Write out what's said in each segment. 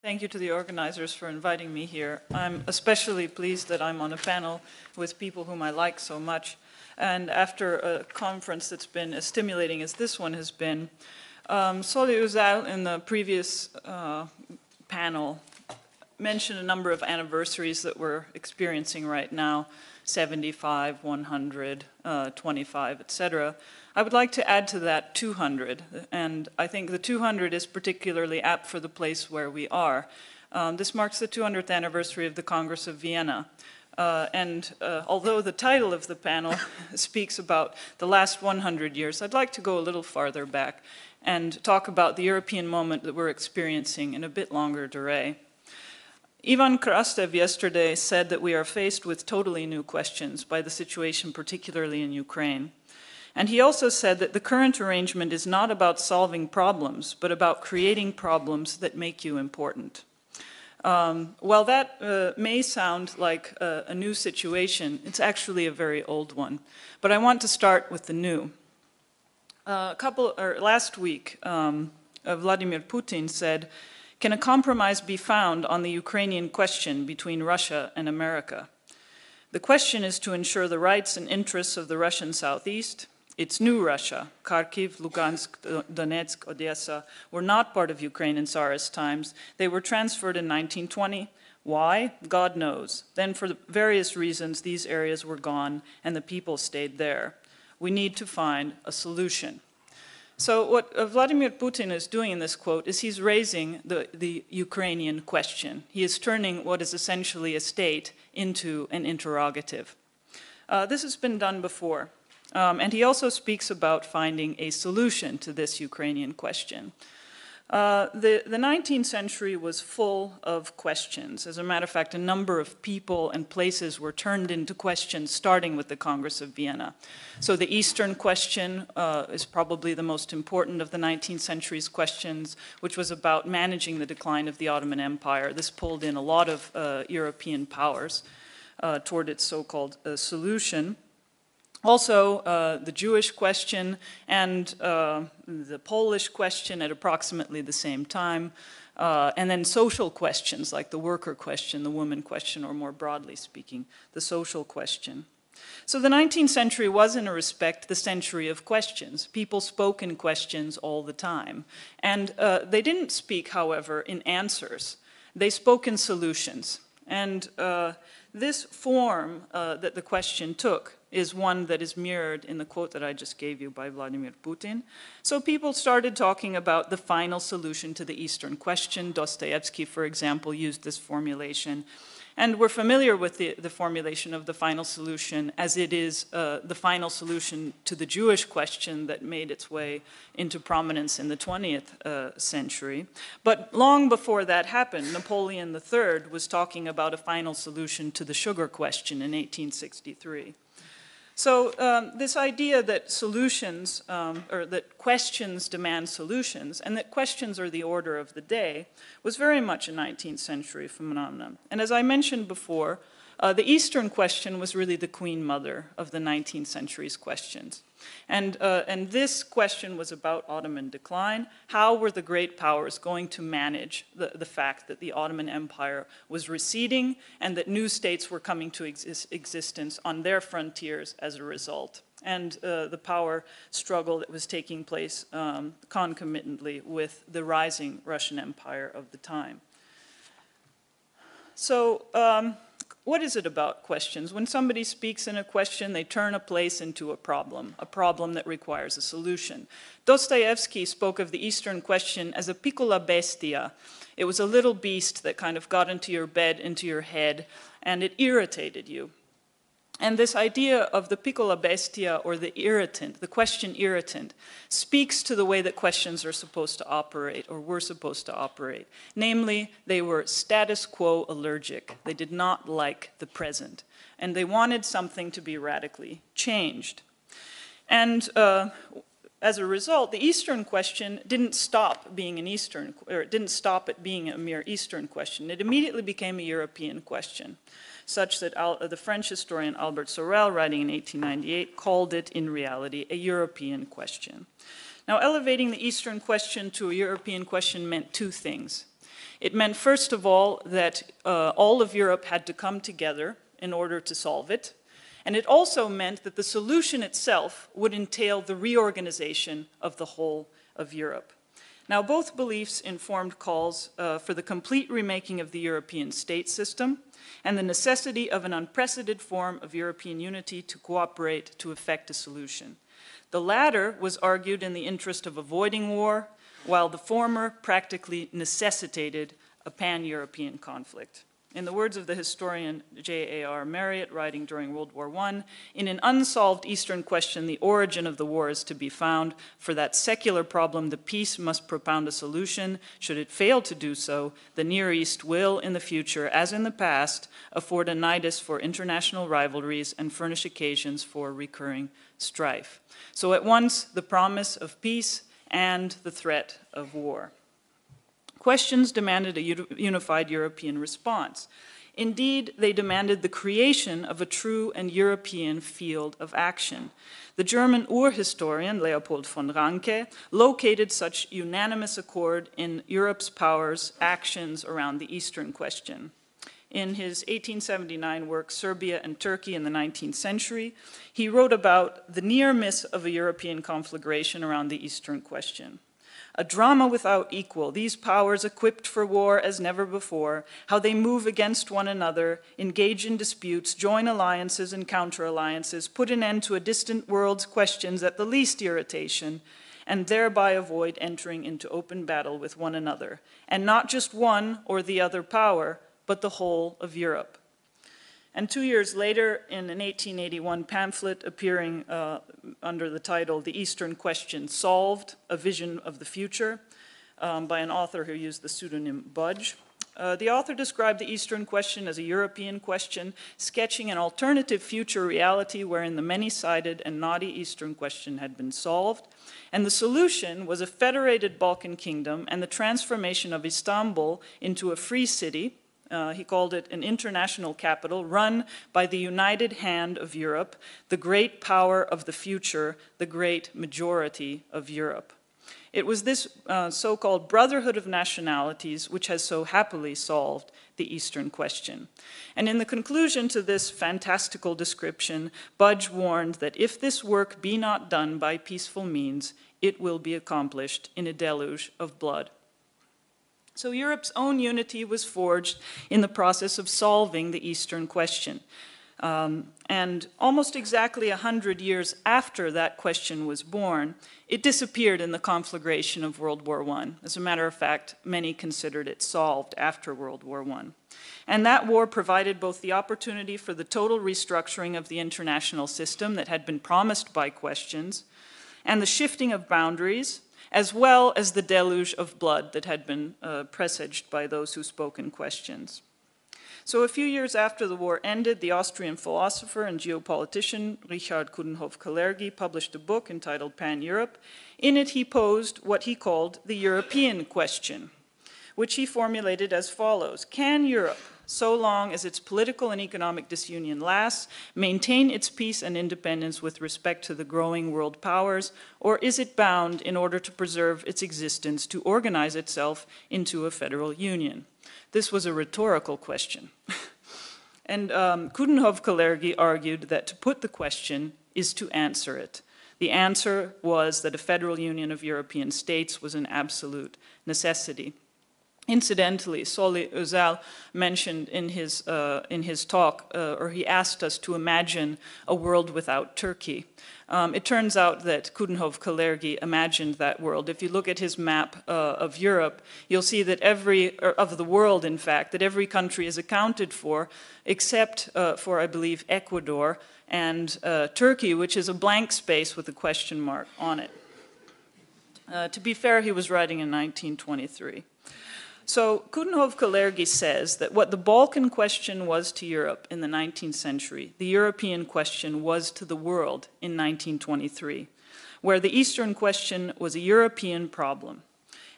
Thank you to the organizers for inviting me here. I'm especially pleased that I'm on a panel with people whom I like so much. And after a conference that's been as stimulating as this one has been, Solly Uzal in the previous panel mentioned a number of anniversaries that we're experiencing right now, 75, 100, 25, etc. I would like to add to that 200, and I think the 200 is particularly apt for the place where we are. This marks the 200th anniversary of the Congress of Vienna. Although the title of the panel speaks about the last 100 years, I'd like to go a little farther back and talk about the European moment that we're experiencing in a bit longer durée. Ivan Krastev yesterday said that we are faced with totally new questions by the situation, particularly in Ukraine. And he also said that the current arrangement is not about solving problems, but about creating problems that make you important. While that may sound like a new situation, it's actually a very old one. But I want to start with the new. Last week, Vladimir Putin said, "Can a compromise be found on the Ukrainian question between Russia and America? The question is to ensure the rights and interests of the Russian southeast. It's new Russia. Kharkiv, Lugansk, Donetsk, Odessa were not part of Ukraine in Tsarist times. They were transferred in 1920. Why? God knows. Then for various reasons, these areas were gone and the people stayed there. We need to find a solution." So what Vladimir Putin is doing in this quote is he's raising the Ukrainian question. He is turning what is essentially a state into an interrogative. This has been done before. And he also speaks about finding a solution to this Ukrainian question. The 19th century was full of questions. As a matter of fact, a number of people and places were turned into questions, starting with the Congress of Vienna. So the Eastern question is probably the most important of the 19th century's questions, which was about managing the decline of the Ottoman Empire. This pulled in a lot of European powers toward its so-called solution. Also, the Jewish question and the Polish question at approximately the same time, and then social questions like the worker question, the woman question, or more broadly speaking, the social question. So the 19th century was, in a respect, the century of questions. People spoke in questions all the time. And they didn't speak, however, in answers. They spoke in solutions. And this form that the question took is one that is mirrored in the quote that I just gave you by Vladimir Putin. So people started talking about the final solution to the Eastern question. Dostoevsky, for example, used this formulation. And we're familiar with the formulation of the final solution as it is the final solution to the Jewish question that made its way into prominence in the 20th century. But long before that happened, Napoleon III was talking about a final solution to the sugar question in 1863. So this idea that solutions, or that questions demand solutions, and that questions are the order of the day, was very much a 19th century phenomenon. And as I mentioned before, the Eastern question was really the queen mother of the 19th century's questions. And this question was about Ottoman decline. How were the great powers going to manage the fact that the Ottoman Empire was receding and that new states were coming to existence on their frontiers as a result? And the power struggle that was taking place concomitantly with the rising Russian Empire of the time. So, what is it about questions? When somebody speaks in a question, they turn a place into a problem that requires a solution. Dostoevsky spoke of the Eastern question as a piccola bestia. It was a little beast that kind of got into your bed, into your head, and it irritated you. And this idea of the piccola bestia, or the irritant, the question irritant, speaks to the way that questions are supposed to operate, or were supposed to operate. Namely, they were status quo allergic. They did not like the present. And they wanted something to be radically changed. And as a result, the Eastern question didn't stop being an Eastern, or it didn't stop at being a mere Eastern question. It immediately became a European question, such that the French historian Albert Sorel, writing in 1898, called it, in reality, a European question. Now, elevating the Eastern question to a European question meant two things. It meant, first of all, that all of Europe had to come together in order to solve it. And it also meant that the solution itself would entail the reorganization of the whole of Europe. Now, both beliefs informed calls for the complete remaking of the European state system and the necessity of an unprecedented form of European unity to cooperate to effect a solution. The latter was argued in the interest of avoiding war, while the former practically necessitated a pan-European conflict. In the words of the historian J.A.R. Marriott, writing during World War I, in an unsolved Eastern question, the origin of the war is to be found. For that secular problem, the peace must propound a solution. Should it fail to do so, the Near East will, in the future, as in the past, afford a nidus for international rivalries and furnish occasions for recurring strife. So at once, the promise of peace and the threat of war. Questions demanded a unified European response. Indeed, they demanded the creation of a true and European field of action. The German Urhistorian Leopold von Ranke located such unanimous accord in Europe's powers' actions around the Eastern question. In his 1879 work, Serbia and Turkey in the 19th Century, he wrote about the near miss of a European conflagration around the Eastern question. A drama without equal, these powers equipped for war as never before, how they move against one another, engage in disputes, join alliances and counter-alliances, put an end to a distant world's questions at the least irritation, and thereby avoid entering into open battle with one another, and not just one or the other power, but the whole of Europe. And 2 years later, in an 1881 pamphlet appearing under the title The Eastern Question Solved, A Vision of the Future, by an author who used the pseudonym Budge, the author described the Eastern question as a European question, sketching an alternative future reality wherein the many-sided and knotty Eastern question had been solved, and the solution was a federated Balkan kingdom and the transformation of Istanbul into a free city. He called it an international capital run by the united hand of Europe, the great power of the future, the great majority of Europe. It was this so-called brotherhood of nationalities which has so happily solved the Eastern question. And in the conclusion to this fantastical description, Budge warned that if this work be not done by peaceful means, it will be accomplished in a deluge of blood. So Europe's own unity was forged in the process of solving the Eastern question. And almost exactly 100 years after that question was born, it disappeared in the conflagration of World War I. As a matter of fact, many considered it solved after World War I. And that war provided both the opportunity for the total restructuring of the international system that had been promised by questions, and the shifting of boundaries, as well as the deluge of blood that had been presaged by those who spoke in questions. So a few years after the war ended, the Austrian philosopher and geopolitician Richard Coudenhove-Kalergi published a book entitled Pan-Europe. In it he posed what he called the European question, which he formulated as follows: can Europe, so long as its political and economic disunion lasts, maintain its peace and independence with respect to the growing world powers, or is it bound, in order to preserve its existence, to organize itself into a federal union? This was a rhetorical question. And Coudenhove-Kalergi argued that to put the question is to answer it. The answer was that a federal union of European states was an absolute necessity. Incidentally, Solly Özal mentioned in his talk, or he asked us to imagine a world without Turkey. It turns out that Coudenhove-Kalergi imagined that world. If you look at his map of Europe, you'll see that of the world, in fact, that every country is accounted for, except for, I believe, Ecuador and Turkey, which is a blank space with a question mark on it. To be fair, he was writing in 1923. So Coudenhove-Kalergi says that what the Balkan question was to Europe in the 19th century, the European question was to the world in 1923, where the Eastern question was a European problem,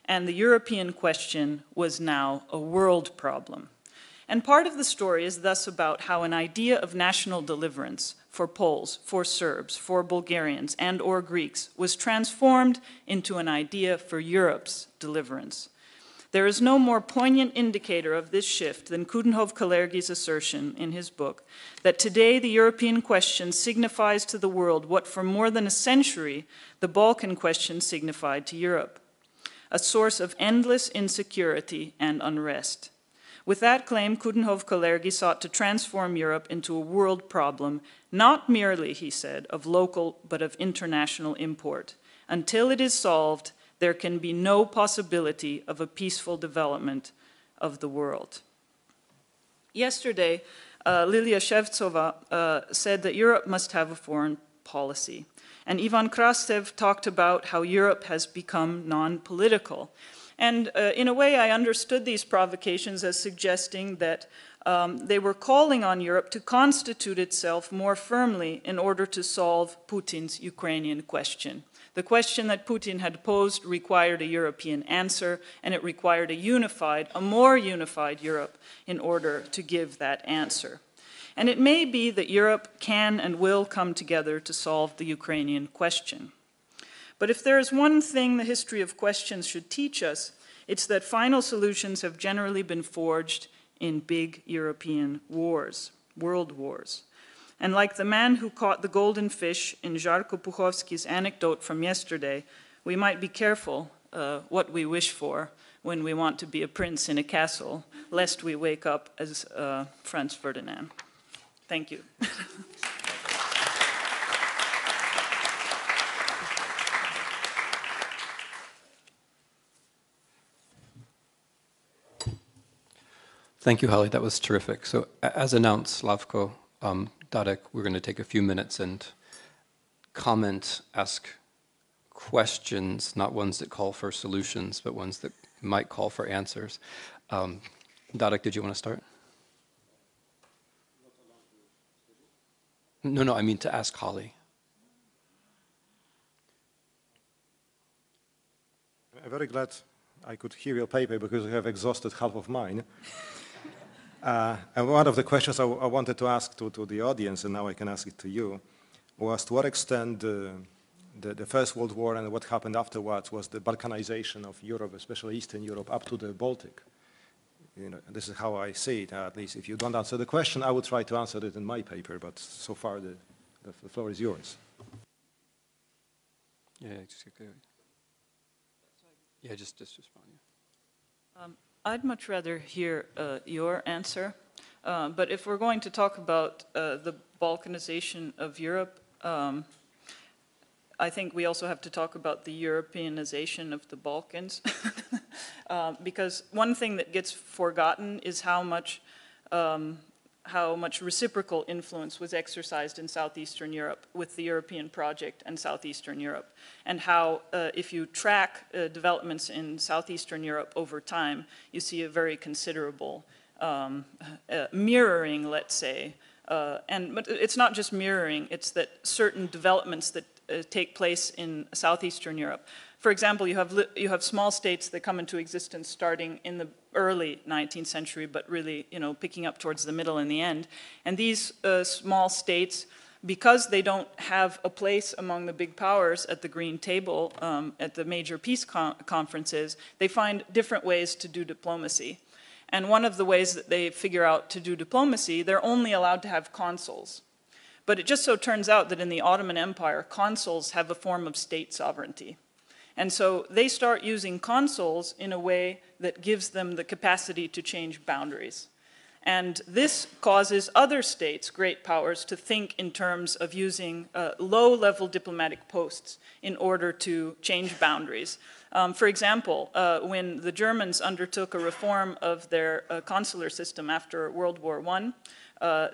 and the European question was now a world problem. And part of the story is thus about how an idea of national deliverance for Poles, for Serbs, for Bulgarians, and or Greeks was transformed into an idea for Europe's deliverance. There is no more poignant indicator of this shift than Coudenhove-Kalergi's assertion in his book that today the European question signifies to the world what for more than a century the Balkan question signified to Europe, a source of endless insecurity and unrest. With that claim, Coudenhove-Kalergi sought to transform Europe into a world problem, not merely, he said, of local but of international import. Until it is solved, there can be no possibility of a peaceful development of the world. Yesterday, Lilia Shevtsova said that Europe must have a foreign policy. And Ivan Krastev talked about how Europe has become non-political. And in a way, I understood these provocations as suggesting that they were calling on Europe to constitute itself more firmly in order to solve Putin's Ukrainian question. The question that Putin had posed required a European answer, and it required a more unified Europe in order to give that answer. And it may be that Europe can and will come together to solve the Ukrainian question. But if there is one thing the history of questions should teach us, it's that final solutions have generally been forged in big European wars, world wars. And like the man who caught the golden fish in Żarko Puchowski's anecdote from yesterday, we might be careful what we wish for when we want to be a prince in a castle, lest we wake up as Franz Ferdinand. Thank you. Thank you, Holly. That was terrific. So as announced, Slavko, Dadek, we're going to take a few minutes and comment, ask questions, not ones that call for solutions, but ones that might call for answers. Dadek, did you want to start? No, I mean to ask Holly. I'm very glad I could hear your paper because you have exhausted half of mine. And one of the questions I wanted to ask to the audience, and now I can ask it to you, was to what extent the First World War and what happened afterwards was the Balkanization of Europe, especially Eastern Europe, up to the Baltic. You know, this is how I see it, at least. If you don't answer the question, I will try to answer it in my paper, but so far the floor is yours. Just respond. Yeah. I'd much rather hear your answer, but if we're going to talk about the Balkanization of Europe, I think we also have to talk about the Europeanization of the Balkans, because one thing that gets forgotten is how much reciprocal influence was exercised in Southeastern Europe with the European project and Southeastern Europe, and how if you track developments in Southeastern Europe over time, you see a very considerable mirroring, let's say. But it's not just mirroring, it's that certain developments that take place in Southeastern Europe. For example, you have small states that come into existence starting in the early 19th century, but really, picking up towards the middle and the end. And these small states, because they don't have a place among the big powers at the green table, at the major peace conferences, they find different ways to do diplomacy. And one of the ways that they figure out to do diplomacy, they're only allowed to have consuls. But it just so turns out that in the Ottoman Empire, consuls have a form of state sovereignty. And so they start using consuls in a way that gives them the capacity to change boundaries. And this causes other states, great powers, to think in terms of using low-level diplomatic posts in order to change boundaries. For example, when the Germans undertook a reform of their consular system after World War I,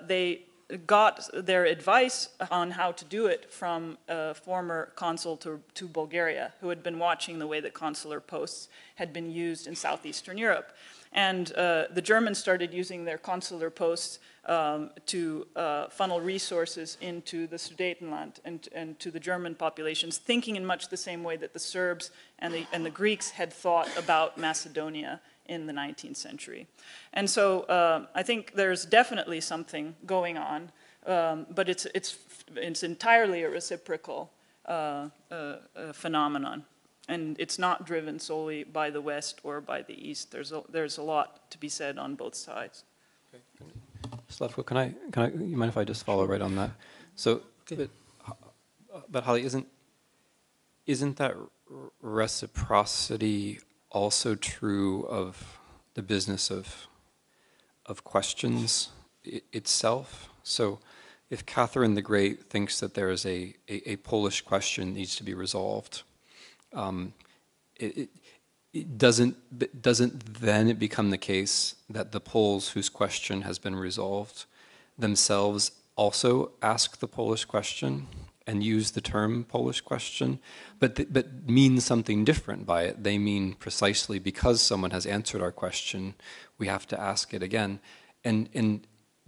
they got their advice on how to do it from a former consul to Bulgaria, who had been watching the way that consular posts had been used in Southeastern Europe. And the Germans started using their consular posts to funnel resources into the Sudetenland and to the German populations, thinking in much the same way that the Serbs and the Greeks had thought about Macedonia in the 19th century. And so I think there's definitely something going on, but it's entirely a reciprocal phenomenon. And it's not driven solely by the West or by the East. There's a lot to be said on both sides. Slavko, you mind if I just follow right on that? So, okay. But Holly, isn't that reciprocity also true of the business of questions itself? So, if Catherine the Great thinks that there is a Polish question that needs to be resolved, doesn't then it become the case that the Poles whose question has been resolved themselves also ask the Polish question and use the term Polish question, but mean something different by it? They mean precisely because someone has answered our question, we have to ask it again. And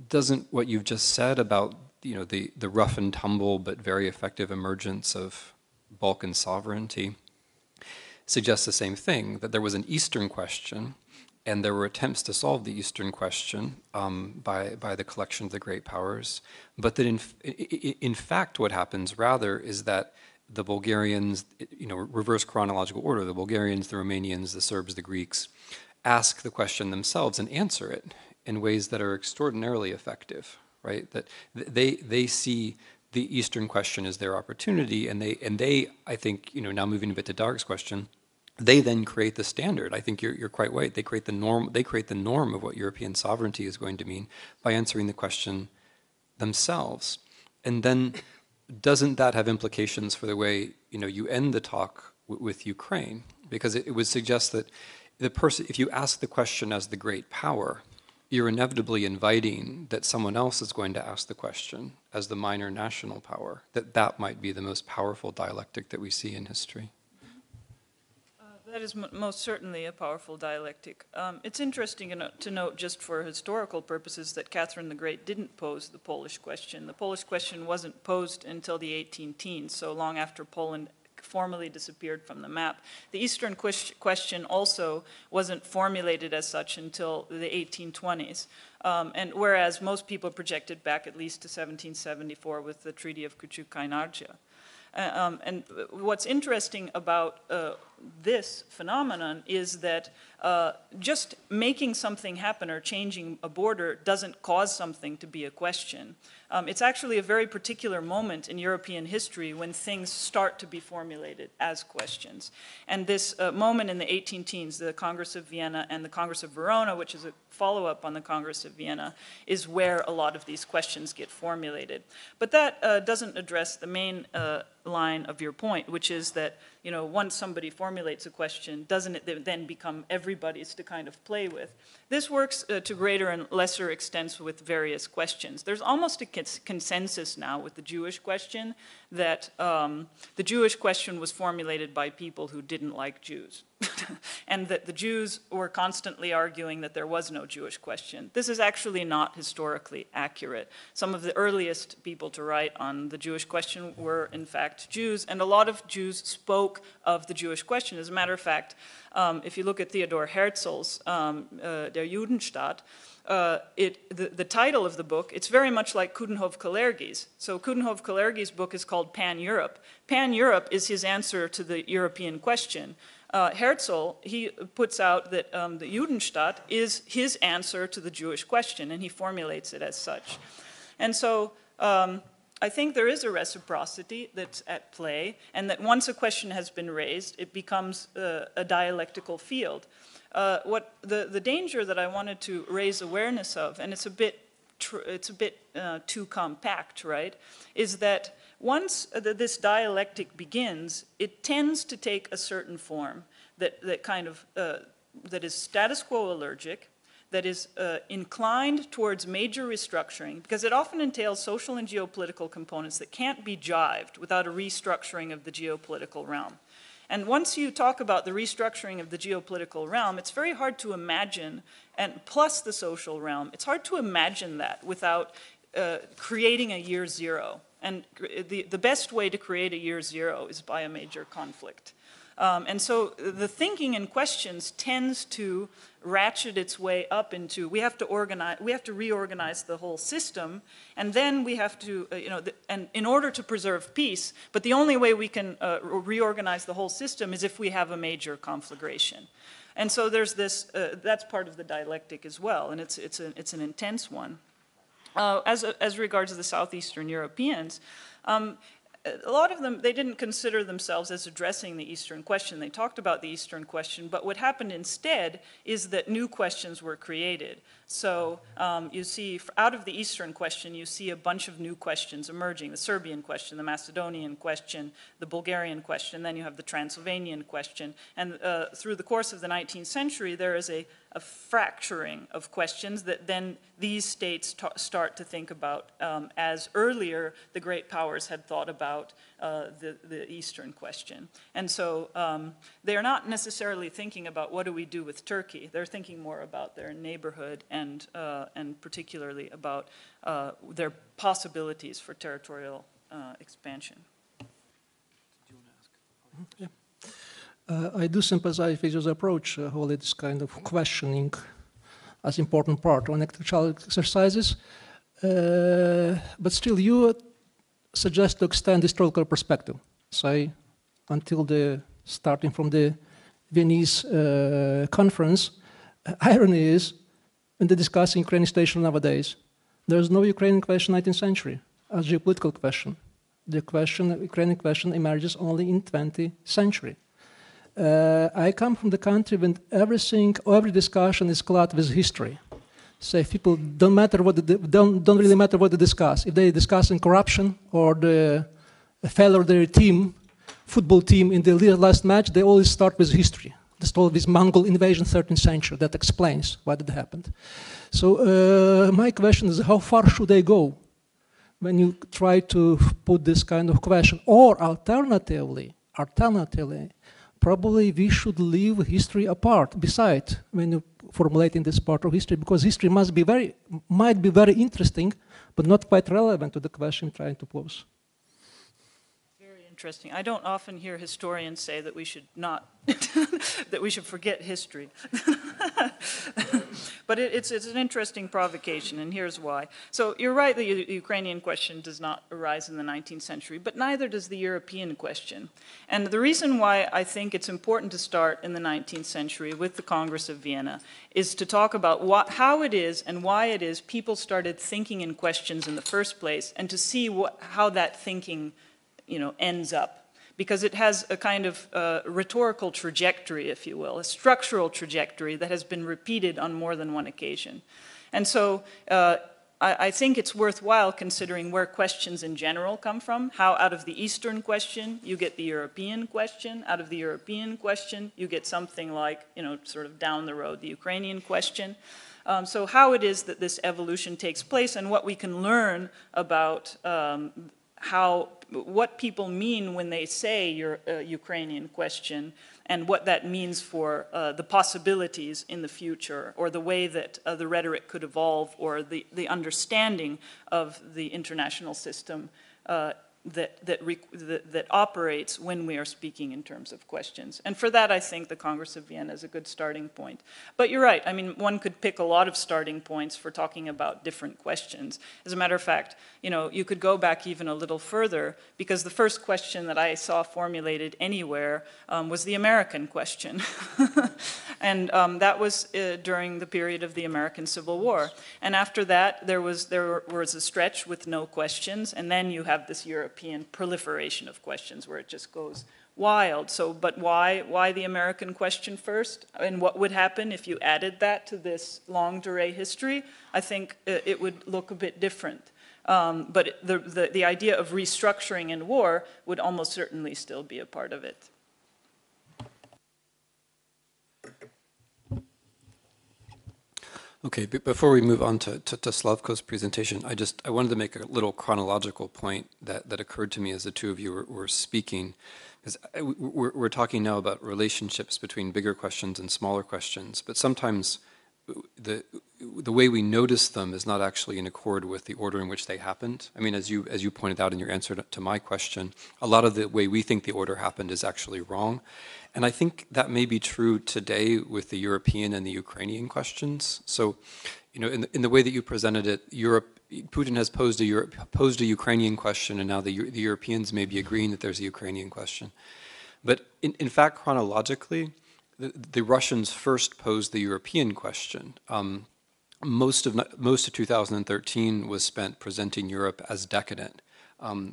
doesn't what you've just said about the rough and tumble but very effective emergence of Balkan sovereignty suggests the same thing, that there was an Eastern question, and there were attempts to solve the Eastern question by the collection of the great powers, but that in fact what happens rather is that the Bulgarians, reverse chronological order, the Bulgarians, the Romanians, the Serbs, the Greeks, ask the question themselves and answer it in ways that are extraordinarily effective, right? That they see the Eastern question as their opportunity, and they I think, now moving a bit to Dark's question, they then create the standard. I think you're quite right. They create the norm. They create the norm of what European sovereignty is going to mean by answering the question themselves. And then, doesn't that have implications for the way you end the talk with Ukraine? Because it would suggest that if you ask the question as the great power, you're inevitably inviting that someone else is going to ask the question as the minor national power. That might be the most powerful dialectic that we see in history. That is most certainly a powerful dialectic. It's interesting to note, just for historical purposes, that Catherine the Great didn't pose the Polish question. The Polish question wasn't posed until the 18 teens, so long after Poland formally disappeared from the map. The Eastern question also wasn't formulated as such until the 1820s. And whereas most people projected back at least to 1774 with the Treaty of Küçük-Kaynarca. And what's interesting about this phenomenon is that just making something happen or changing a border doesn't cause something to be a question. It's actually a very particular moment in European history when things start to be formulated as questions. And this moment in the 18 teens, the Congress of Vienna and the Congress of Verona, which is a follow-up on the Congress of Vienna, is where a lot of these questions get formulated. But that doesn't address the main line of your point, which is that once somebody formulates a question, doesn't it then become everybody's to kind of play with? This works to greater and lesser extents with various questions. There's almost a consensus now with the Jewish question that the Jewish question was formulated by people who didn't like Jews. And that the Jews were constantly arguing that there was no Jewish question. This is actually not historically accurate. Some of the earliest people to write on the Jewish question were, in fact, Jews, and a lot of Jews spoke of the Jewish question. As a matter of fact, if you look at Theodor Herzl's Der Judenstaat, the title of the book, it's very much like Coudenhove-Kalergi's. So Coudenhove-Kalergi's book is called Pan-Europe. Pan-Europe is his answer to the European question. Herzl, he puts out that the Judenstaat is his answer to the Jewish question, and he formulates it as such. And so I think there is a reciprocity that's at play, and that once a question has been raised, it becomes a dialectical field. What the danger that I wanted to raise awareness of, and it's a bit too compact, right, is that once this dialectic begins, it tends to take a certain form that is status quo allergic, that is inclined towards major restructuring, because it often entails social and geopolitical components that can't be jived without a restructuring of the geopolitical realm. And once you talk about the restructuring of the geopolitical realm, it's very hard to imagine, and plus the social realm, it's hard to imagine that without creating a year zero. And the best way to create a year zero is by a major conflict. And so the thinking in questions tends to ratchet its way up into, we have to reorganize the whole system, and then we have to, and in order to preserve peace, but the only way we can reorganize the whole system is if we have a major conflagration. And so there's this, that's part of the dialectic as well, and it's an intense one. As regards the Southeastern Europeans, a lot of them, they didn't consider themselves as addressing the Eastern question. They talked about the Eastern question, but what happened instead is that new questions were created. So you see, out of the Eastern question, you see a bunch of new questions emerging. The Serbian question, the Macedonian question, the Bulgarian question, then you have the Transylvanian question. And through the course of the 19th century, there is a fracturing of questions that then these states start to think about as earlier the great powers had thought about the Eastern question. And so they are not necessarily thinking about what do we do with Turkey. They're thinking more about their neighborhood and particularly about their possibilities for territorial expansion. Do you want to ask? Yeah. I do sympathize with your approach, Holly, this kind of questioning as important part of intellectual exercises. But still, you suggest to extend historical perspective, say, until starting from the Viennese conference. Irony is, when they discuss Ukrainian station nowadays, there is no Ukrainian question 19th century as geopolitical question. The Ukrainian question emerges only in 20th century. I come from the country when every discussion is clad with history. Say people don't really matter what they discuss. If they discuss in corruption or the failure of their football team in the last match, they always start with history. They start with Mongol invasion 13th century. That explains what had happened. So my question is, how far should they go when you try to put this kind of question? Or alternatively, probably we should leave history apart, beside when you're formulating this part of history, because history might be very interesting, but not quite relevant to the question trying to pose. Very interesting. I don't often hear historians say that we should not, that we should forget history. But it's an interesting provocation, and here's why. So you're right, the Ukrainian question does not arise in the 19th century, but neither does the European question. And the reason why I think it's important to start in the 19th century with the Congress of Vienna is to talk about how it is and why it is people started thinking in questions in the first place, and to see how that thinking ends up. Because it has a kind of rhetorical trajectory, if you will, a structural trajectory that has been repeated on more than one occasion. And so I think it's worthwhile considering where questions in general come from, how out of the Eastern question you get the European question, out of the European question you get something like, sort of down the road, the Ukrainian question. So how it is that this evolution takes place and what we can learn about what people mean when they say Ukrainian question, and what that means for the possibilities in the future, or the way that the rhetoric could evolve, or the understanding of the international system that operates when we are speaking in terms of questions. And for that, I think the Congress of Vienna is a good starting point. But you're right, I mean, one could pick a lot of starting points for talking about different questions. As a matter of fact, you could go back even a little further, because the first question that I saw formulated anywhere was the American question. And that was during the period of the American Civil War. And after that, there was a stretch with no questions, and then you have this European proliferation of questions where it just goes wild. So, but why the American question first? And what would happen if you added that to this longue durée history? I think it would look a bit different. But the idea of restructuring in war would almost certainly still be a part of it. Okay, before we move on to Slavko's presentation, I wanted to make a little chronological point that occurred to me as the two of you were speaking. Because we're talking now about relationships between bigger questions and smaller questions, but sometimes the the way we notice them is not actually in accord with the order in which they happened. I mean, as you pointed out in your answer to my question, a lot of the way we think the order happened is actually wrong. And I think that may be true today with the European and the Ukrainian questions. So, you know, in the way that you presented it, Putin has posed a Ukrainian question, and now the Europeans may be agreeing that there's a Ukrainian question. But in fact, chronologically, the Russians first posed the European question. Most of 2013 was spent presenting Europe as decadent,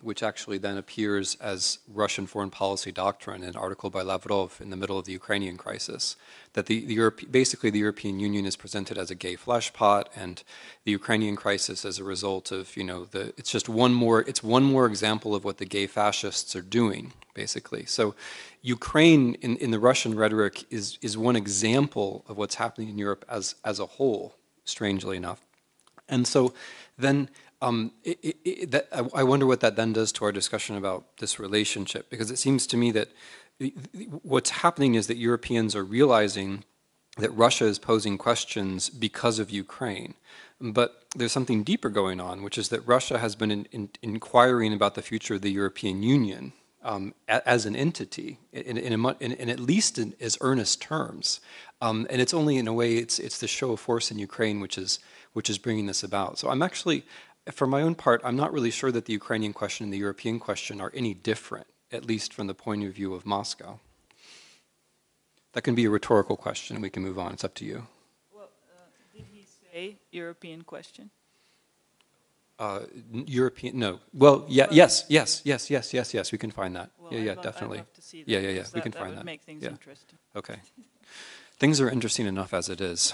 which actually then appears as Russian foreign policy doctrine, an article by Lavrov in the middle of the Ukrainian crisis, that basically the European Union is presented as a gay fleshpot, and the Ukrainian crisis as a result of, you know, it's one more example of what the gay fascists are doing, basically. So Ukraine in the Russian rhetoric is one example of what's happening in Europe as a whole, strangely enough. And so then I wonder what that then does to our discussion about this relationship, because it seems to me that what's happening is that Europeans are realizing that Russia is posing questions because of Ukraine. But there's something deeper going on, which is that Russia has been inquiring about the future of the European Union as an entity, in at least in as earnest terms. And it's only in a way, it's the show of force in Ukraine which is bringing this about. So I'm actually, for my own part, I'm not really sure that the Ukrainian question and the European question are any different, at least from the point of view of Moscow. That can be a rhetorical question, and we can move on. It's up to you. Well, did he say European question? European, no. Well, yeah, yes. We can find that. Well, yeah, definitely. I'd love to see that, Yeah. We can that find would that. make things Yeah. interesting. Okay. Things are interesting enough as it is.